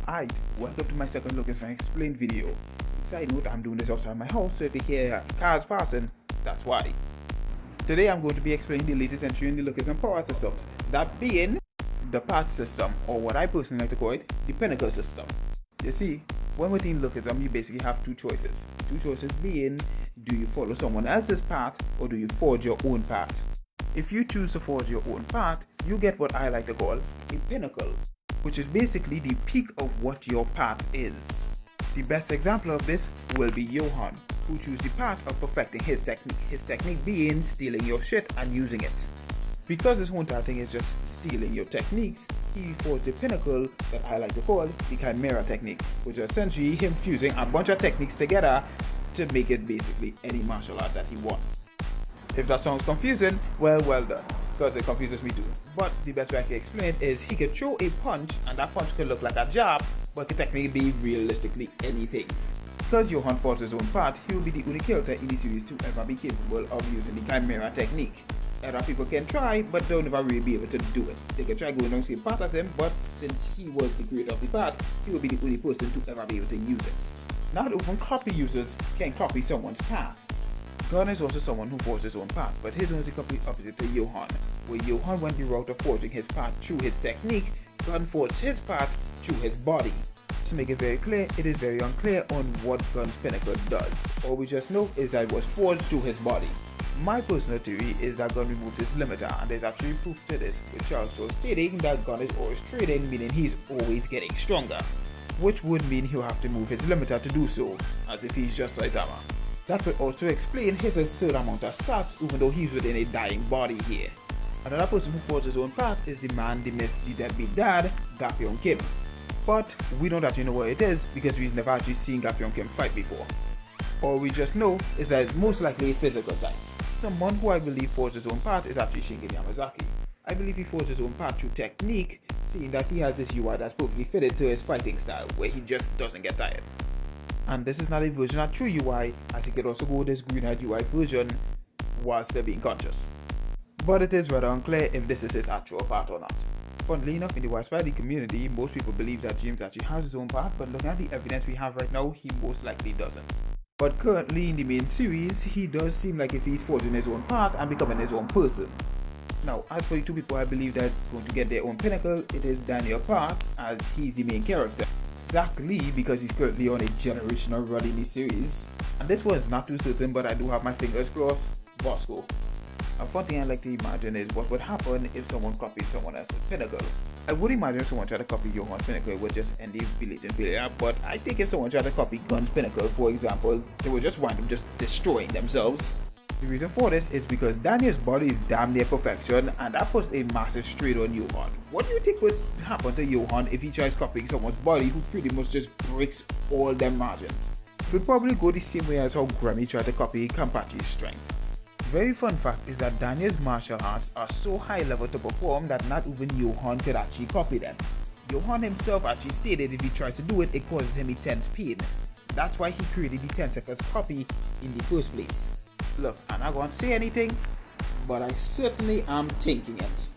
Alright, welcome to my second Lookism explained video. Side note, I'm doing this outside my house, so if you hear cars passing, that's why. Today I'm going to be explaining the latest entry in the Lookism power systems, that being the path system, or what I personally like to call it, the pinnacle system. You see, when we're in Lookism, you basically have two choices. Two choices being, do you follow someone else's path, or do you forge your own path? If you choose to forge your own path, you get what I like to call a pinnacle, which is basically the peak of what your path is. The best example of this will be Johan, who chose the path of perfecting his technique being stealing your shit and using it. Because this whole entire thing is just stealing your techniques, he forged the pinnacle that I like to call the Chimera technique, which is essentially him fusing a bunch of techniques together to make it basically any martial art that he wants. If that sounds confusing, well done, because it confuses me too. But the best way I can explain it is he could throw a punch, and that punch could look like a jab, but could technically be realistically anything. Because Johan forged his own path, he will be the only character in the series to ever be capable of using the Chimera technique. Other people can try, but they'll never really be able to do it. They can try going down the same path as him, but since he was the creator of the path, he will be the only person to ever be able to use it. Not even copy users can copy someone's path. Gunn is also someone who forged his own path, but his own is the complete opposite to Johan. Where Johan went the route of forging his path through his technique, Gunn forged his path through his body. To make it very clear, it is very unclear on what Gunn's pinnacle does. All we just know is that it was forged through his body. My personal theory is that Gunn removed his limiter, and there's actually proof to this, with Charles Joe stating that Gunn is always trading, meaning he's always getting stronger, which would mean he'll have to move his limiter to do so, as if he's just Saitama. That would also explain his absurd amount of stats, even though he's within a dying body here. Another person who forged his own path is the man, the myth, the deadbeat dad, Gapyeon Kim. But we don't actually know what it is because we've never actually seen Gapyeon Kim fight before. All we just know is that it's most likely a physical type. Someone who I believe forged his own path is actually Shingen Yamazaki. I believe he forged his own path through technique, seeing that he has this UI that's perfectly fitted to his fighting style, where he just doesn't get tired. And this is not a version of true UI, as he could also go with this green-eyed UI version while still being conscious. But it is rather unclear if this is his actual path or not. Funnily enough, in the widespread community, most people believe that James actually has his own path, but looking at the evidence we have right now, he most likely doesn't. But currently in the main series, he does seem like if he's forging his own path and becoming his own person. Now, as for the two people I believe that are going to get their own pinnacle, it is Daniel Park, as he's the main character. Zach Lee, because he's currently on a generational run in the series. And this one is not too certain, but I do have my fingers crossed, Bosco. A fun thing I like to imagine is what would happen if someone copied someone else's pinnacle. I would imagine if someone tried to copy Johan's pinnacle, it would just end in blatant failure, but I think if someone tried to copy Gunn's pinnacle, for example, they would just wind up just destroying themselves. The reason for this is because Daniel's body is damn near perfection, and that puts a massive strain on Johan. What do you think would happen to Johan if he tries copying someone's body who pretty much just breaks all their margins? It would probably go the same way as how Grammy tried to copy Kampachi's strength. Very fun fact is that Daniel's martial arts are so high level to perform that not even Johan could actually copy them. Johan himself actually stated if he tries to do it, it causes him intense pain. That's why he created the 10 seconds copy in the first place. Look, I'm not going to say anything, but I certainly am thinking it.